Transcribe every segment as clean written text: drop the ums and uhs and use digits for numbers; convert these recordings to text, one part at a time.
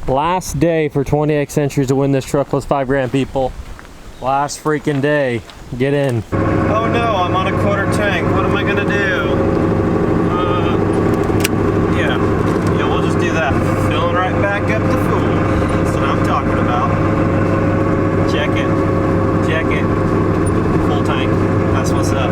Last day for 28 Centuries to win this truckless 5 grand, people. Last freaking day. Get in. Oh no, I'm on a quarter tank. What am I gonna do? Yeah, we'll just do that. Filling right back up to full. That's what I'm talking about. Check it. Full tank. That's what's up.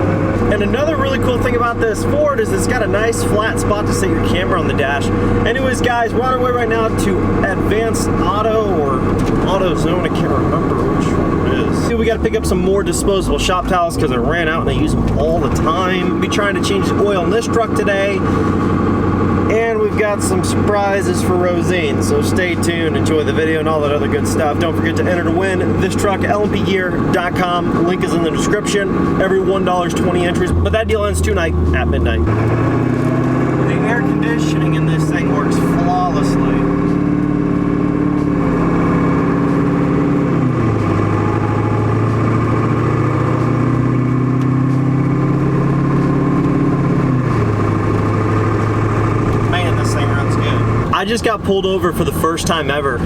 And another really cool thing about this Ford is it's got a nice flat spot to set your camera on the dash. Anyways, guys, we're on our way right now to Advanced Auto or AutoZone. I can't remember which one it is. We got to pick up some more disposable shop towels because I ran out and I use them all the time. We'll be trying to change the oil in this truck today. And we've got some surprises for Rosine, so stay tuned, enjoy the video and all that other good stuff. Don't forget to enter to win this truck, lmpgear.com. Link is in the description. Every $1 is 20 entries, but that deal ends tonight at midnight. The air conditioning in this thing works flawlessly. I just got pulled over for the first time ever,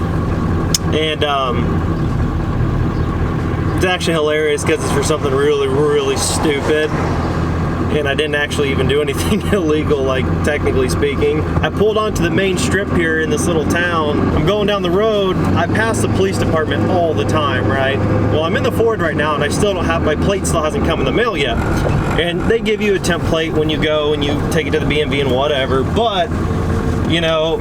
and it's actually hilarious because it's for something really stupid, and I didn't actually even do anything illegal, like technically speaking. I pulled onto the main strip here in this little town. I'm going down the road. I pass the police department all the time, right? Well, I'm in the Ford right now, and I still don't have, my plate still hasn't come in the mail yet. And they give you a temp plate when you go and you take it to the BMV and whatever, but you know,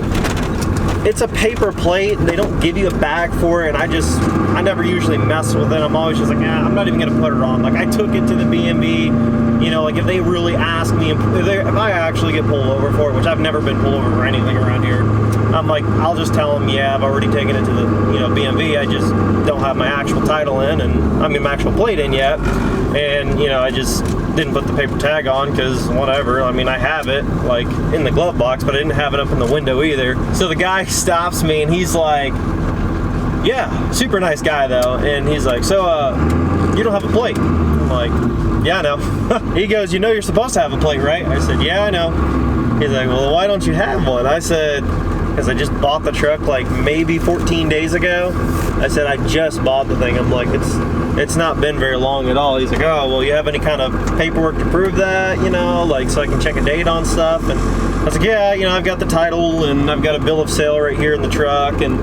it's a paper plate. They don't give you a bag for it, and I never usually mess with it. I'm always just like, I'm not even gonna put it on. Like, I took it to the BMV, you know, like if they really ask me, if I actually get pulled over for it, which I've never been pulled over for anything around here, I'm like, I'll just tell them, yeah, I've already taken it to the, you know, BMV. I just don't have my actual title in, and I mean my actual plate in yet, and you know, I just didn't put the paper tag on because whatever. I mean, I have it like in the glove box, but I didn't have it up in the window either. So the guy stops me and he's like, yeah, super nice guy though, and he's like, so you don't have a plate? I'm like, yeah, I know. He goes, you know you're supposed to have a plate, right? I said, yeah, I know. He's like, well, why don't you have one? I said, because I just bought the truck like maybe 14 days ago. I said, I just bought the thing. I'm like, it's not been very long at all. He's like, oh, well, you have any kind of paperwork to prove that, you know, like so I can check a date on stuff? And I was like, yeah, you know, I've got the title and I've got a bill of sale right here in the truck. And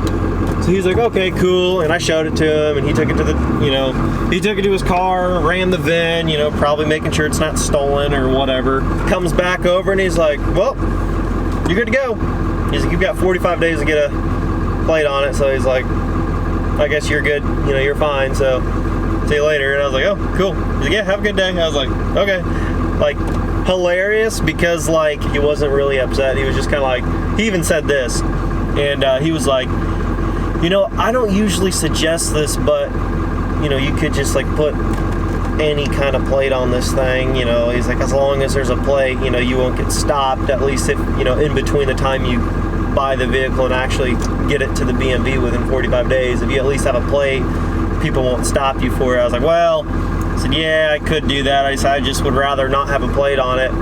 so he's like, okay, cool. And I showed it to him, and he took it to the, you know, he took it to his car, ran the VIN, you know, probably making sure it's not stolen or whatever. Comes back over and he's like, well, you're good to go. He's like, you've got 45 days to get a plate on it. So he's like, I guess you're good, you know, you're fine, so see you later. And I was like, oh, cool. He's like, yeah, have a good day. I was like, okay. Like, hilarious, because like he wasn't really upset. He was just kind of like, he even said this, and he was like, you know, I don't usually suggest this, but you know, you could just like put any kind of plate on this thing, you know. He's like, as long as there's a plate, you know, you won't get stopped, at least if, you know, in between the time you buy the vehicle and actually get it to the BMV within 45 days. If you at least have a plate, people won't stop you for it. I was like, well, I said, yeah, I could do that. I said, I just would rather not have a plate on it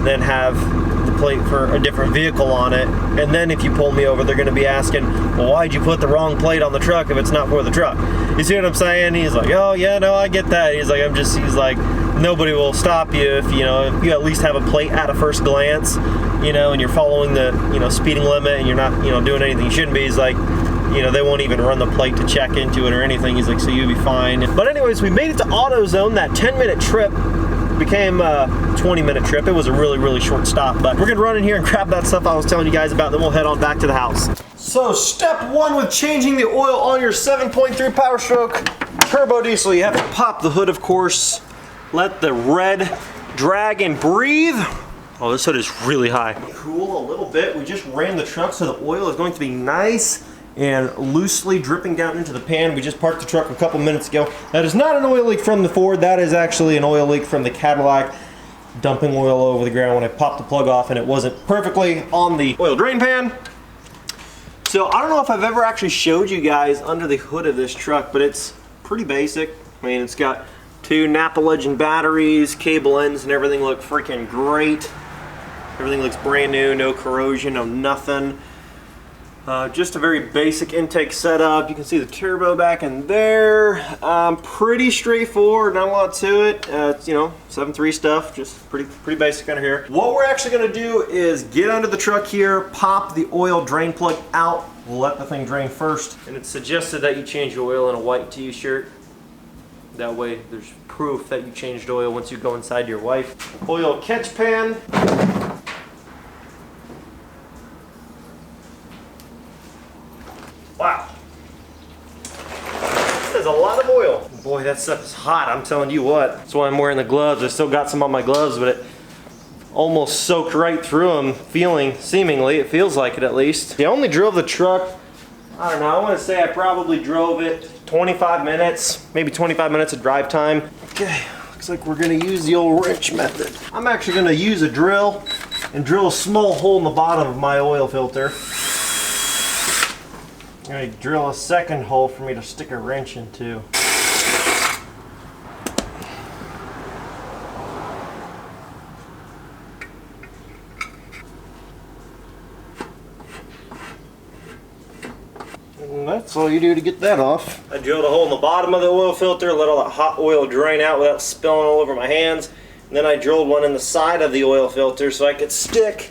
than have the plate for a different vehicle on it. And then if you pull me over, they're going to be asking, well, why'd you put the wrong plate on the truck if it's not for the truck? You see what I'm saying? He's like, oh yeah, no, I get that. He's like, he's like, nobody will stop you if, you know, if you at least have a plate at a first glance, you know, and you're following the, you know, speeding limit and you're not, you know, doing anything you shouldn't be. He's like, you know, they won't even run the plate to check into it or anything. He's like, so you'll be fine. But anyways, we made it to AutoZone. That 10-minute trip became a 20-minute trip. It was a really short stop, but we're gonna run in here and grab that stuff I was telling you guys about, then we'll head on back to the house. So step one with changing the oil on your 7.3 Power Stroke turbo diesel, you have to pop the hood, of course, let the red drag and breathe. Oh, this hood is really high. Cool a little bit. We just ran the truck, so the oil is going to be nice and loosely dripping down into the pan. We just parked the truck a couple minutes ago. That is not an oil leak from the Ford. That is actually an oil leak from the Cadillac, dumping oil over the ground when I popped the plug off and it wasn't perfectly on the oil drain pan. So I don't know if I've ever actually showed you guys under the hood of this truck, but it's pretty basic. I mean, it's got two Napa Legend batteries, cable ends, and everything look freaking great. Everything looks brand new, no corrosion, no nothing. Just a very basic intake setup. You can see the turbo back in there. Pretty straightforward, not a lot to it. It's, you know, 7.3 stuff, just pretty basic under here. What we're actually gonna do is get under the truck here, pop the oil drain plug out. We'll let the thing drain first. And it's suggested that you change your oil in a white t-shirt. That way there's proof that you changed oil once you go inside your wife. Oil catch pan. Wow. There's a lot of oil. Boy, that stuff is hot, I'm telling you what. That's why I'm wearing the gloves. I still got some on my gloves, but it almost soaked right through them, seemingly, it feels like it at least. I only drove the truck, I don't know, I want to say I probably drove it 25 minutes, maybe 25 minutes of drive time. Okay, looks like we're gonna use the old wrench method. I'm actually gonna use a drill and drill a small hole in the bottom of my oil filter. I'm gonna drill a second hole for me to stick a wrench into. And that's all you do to get that off. I drilled a hole in the bottom of the oil filter, let all that hot oil drain out without spilling all over my hands. And then I drilled one in the side of the oil filter so I could stick.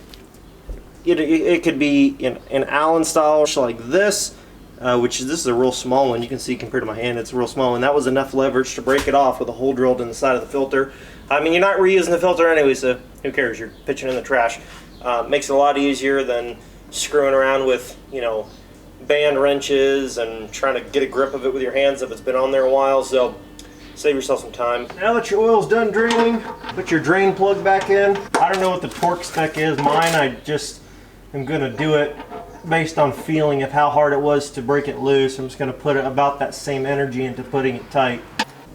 It could be an Allen style like this, this is a real small one. You can see compared to my hand, it's a real small one. That was enough leverage to break it off with a hole drilled in the side of the filter. I mean, you're not reusing the filter anyway, so who cares? You're pitching in the trash. Makes it a lot easier than screwing around with, you know, band wrenches and trying to get a grip of it with your hands if it's been on there a while, so save yourself some time. Now that your oil's done draining, put your drain plug back in. I don't know what the torque spec is. Mine, I just am gonna do it based on feeling of how hard it was to break it loose. I'm just gonna put it about that same energy into putting it tight.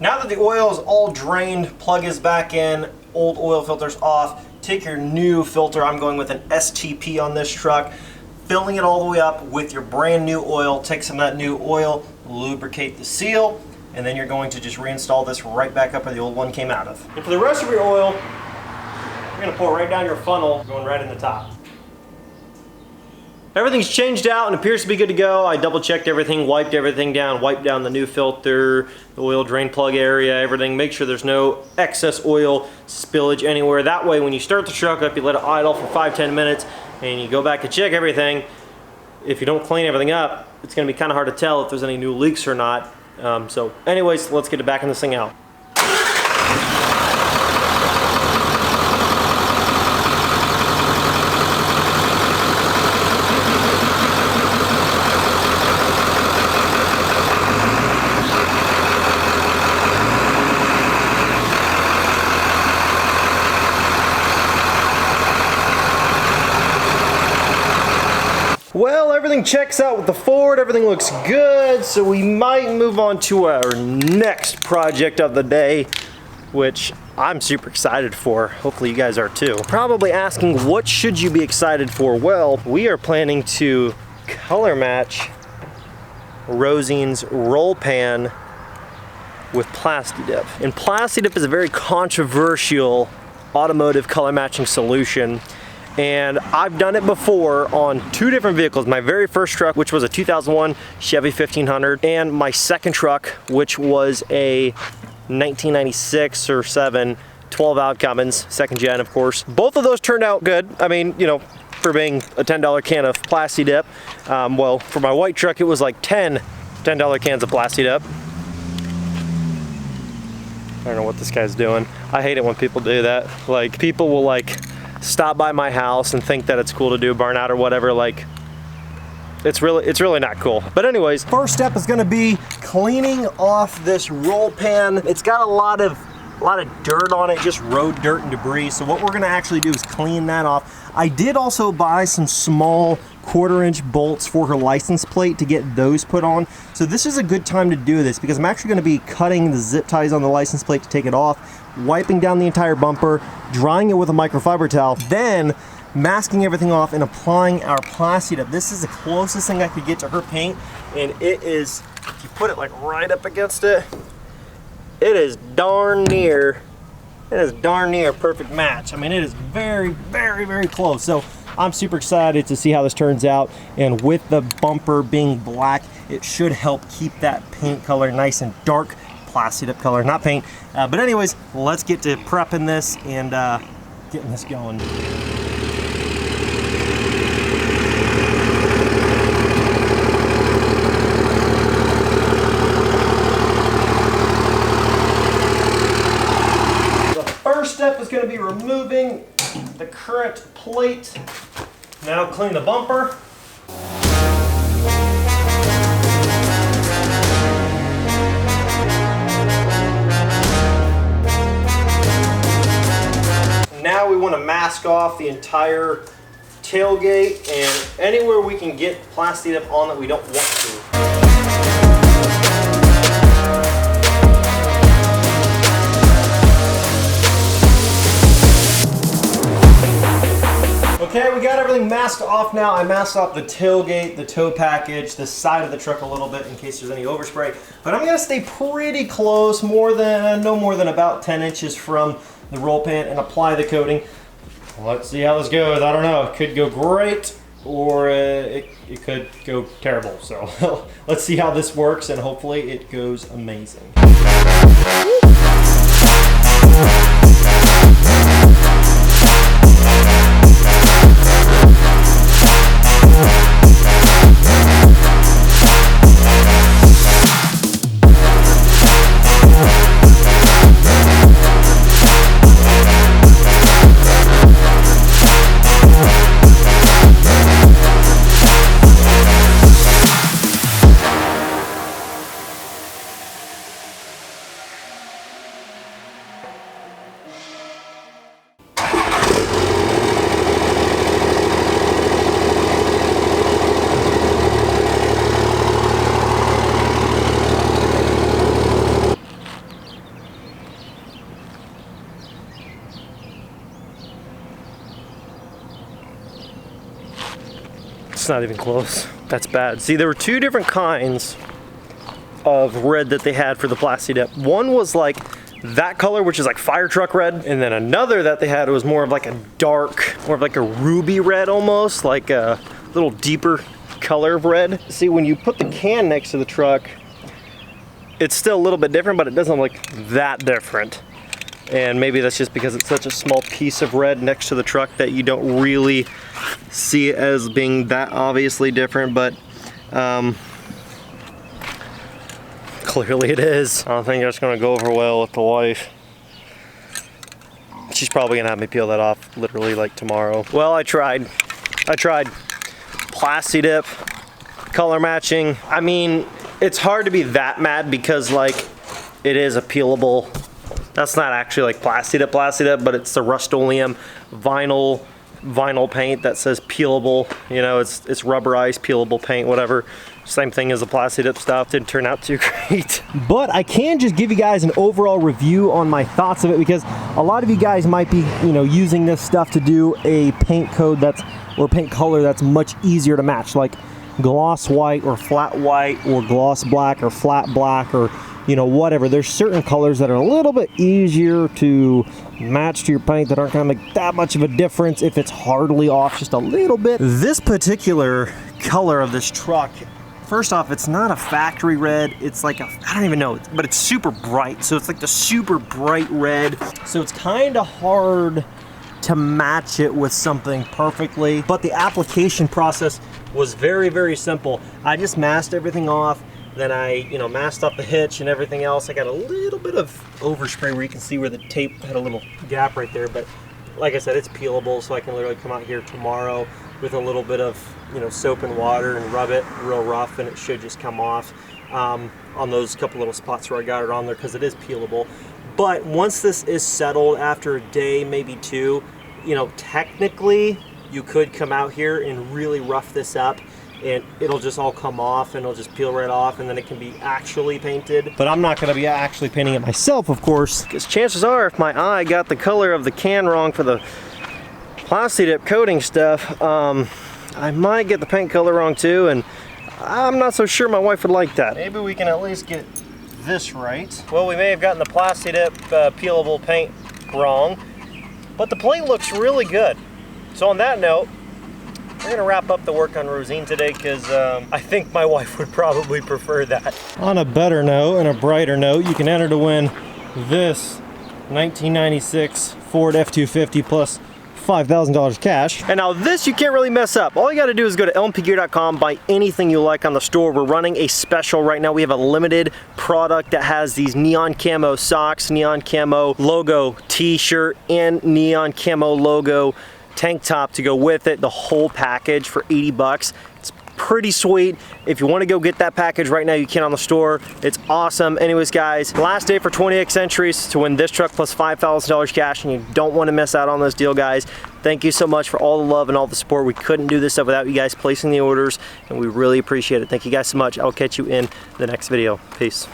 Now that the oil is all drained, plug is back in, old oil filter's off, take your new filter. I'm going with an STP on this truck. Filling it all the way up with your brand new oil. Take some of that new oil, lubricate the seal, and then you're going to just reinstall this right back up where the old one came out of. And for the rest of your oil, you're gonna pour it right down your funnel, going right in the top. Everything's changed out and appears to be good to go. I double checked everything, wiped everything down, wiped down the new filter, the oil drain plug area, everything. Make sure there's no excess oil spillage anywhere. That way when you start the truck up, you let it idle for 5-10 minutes, and you go back and check everything. If you don't clean everything up, it's gonna be kind of hard to tell if there's any new leaks or not. So anyways, let's get it back in this thing out. Well, everything checks out with the Ford, everything looks good, so we might move on to our next project of the day, which I'm super excited for. Hopefully you guys are too. Probably asking, what should you be excited for? Well, we are planning to color match Rosine's roll pan with Plasti-Dip. And Plasti-Dip is a very controversial automotive color matching solution. And I've done it before on 2 different vehicles. My very first truck, which was a 2001 Chevy 1500, and my second truck, which was a 1996 or 7 12-valve Cummins, second gen, of course. Both of those turned out good. I mean, you know, for being a $10 can of Plasti-Dip. Well, for my white truck, it was like $10 cans of Plasti-Dip. I don't know what this guy's doing. I hate it when people do that. Like, people will like stop by my house and think that it's cool to do a burnout or whatever. Like, it's really not cool. But anyways, first step is gonna be cleaning off this roll pan. It's got a lot of dirt on it, just road dirt and debris. So what we're gonna actually do is clean that off. I did also buy some small 1/4-inch bolts for her license plate to get those put on. So this is a good time to do this because I'm actually gonna be cutting the zip ties on the license plate to take it off, wiping down the entire bumper, drying it with a microfiber towel, then masking everything off and applying our Plasti-Dip. This is the closest thing I could get to her paint, and it is, if you put it like right up against it, it is darn near a perfect match. I mean, it is very, very, very close. So I'm super excited to see how this turns out, and with the bumper being black, it should help keep that paint color nice and dark, plasti dip color, not paint. But anyways, let's get to prepping this and getting this going. First step is going to be removing the current plate. Now clean the bumper. Now we want to mask off the entire tailgate and anywhere we can get plasti dip on that we don't want to. Okay, we got everything masked off now. I masked off the tailgate, the tow package, the side of the truck a little bit in case there's any overspray. But I'm gonna stay pretty close, no more than about 10 inches from the roll pan and apply the coating. Let's see how this goes. I don't know, it could go great or it could go terrible. So let's see how this works and hopefully it goes amazing. It's not even close. That's bad. See, there were two different kinds of red that they had for the plasti dip. One was like that color, which is like fire truck red, and then another that they had was more of like a dark, more of like a ruby red almost, like a little deeper color of red. See, when you put the can next to the truck, it's still a little bit different, but it doesn't look that different. And maybe that's just because it's such a small piece of red next to the truck that you don't really see it as being that obviously different, but clearly it is. I don't think it's gonna go over well with the wife. She's probably gonna have me peel that off literally like tomorrow. Well, I tried. Plasti dip, color matching. I mean, it's hard to be that mad because like it is a peelable. That's not actually like plasti dip, but it's the Rust-Oleum vinyl paint that says peelable. You know, it's rubberized peelable paint, whatever. Same thing as the plasti dip stuff. Didn't turn out too great. But I can just give you guys an overall review on my thoughts of it, because a lot of you guys might be, you know, using this stuff to do a paint code or paint color that's much easier to match, like gloss white or flat white or gloss black or flat black or, you know, whatever. There's certain colors that are a little bit easier to match to your paint that aren't gonna make that much of a difference if it's hardly off just a little bit. This particular color of this truck, first off, it's not a factory red. It's like I don't even know, but it's super bright. So it's like the super bright red. So it's kind of hard to match it with something perfectly. But the application process was very, very simple. I just masked everything off. Then I, you know, masked up the hitch and everything else. I got a little bit of overspray where you can see where the tape had a little gap right there. But like I said, it's peelable, so I can literally come out here tomorrow with a little bit of, you know, soap and water and rub it real rough, and it should just come off on those couple little spots where I got it on there, because it is peelable. But once this is settled after a day, maybe two, you know, technically you could come out here and really rough this up, and it'll just all come off and it'll just peel right off, and then it can be actually painted. But I'm not going to be actually painting it myself, of course, because chances are if my eye got the color of the can wrong for the plasti dip coating stuff, I might get the paint color wrong too, and I'm not so sure my wife would like that. Maybe we can at least get this right. Well, we may have gotten the plasti dip peelable paint wrong, but the plate looks really good. So on that note, We're gonna wrap up the work on Rosine today because I think my wife would probably prefer that. On a better note and a brighter note, you can enter to win this 1996 Ford F-250 plus $5,000 cash. And now this you can't really mess up. All you gotta do is go to lmpgear.com, buy anything you like on the store. We're running a special right now. We have a limited product that has these neon camo socks, neon camo logo t-shirt, and neon camo logo tank top to go with it. The whole package for 80 bucks. It's pretty sweet. If you want to go get that package right now, you can on the store. It's awesome. Anyways, guys, last day for 20X entries to win this truck plus $5,000 cash, and you don't want to miss out on this deal, guys. Thank you so much for all the love and all the support. We couldn't do this stuff without you guys placing the orders, and we really appreciate it. Thank you guys so much. I'll catch you in the next video. Peace.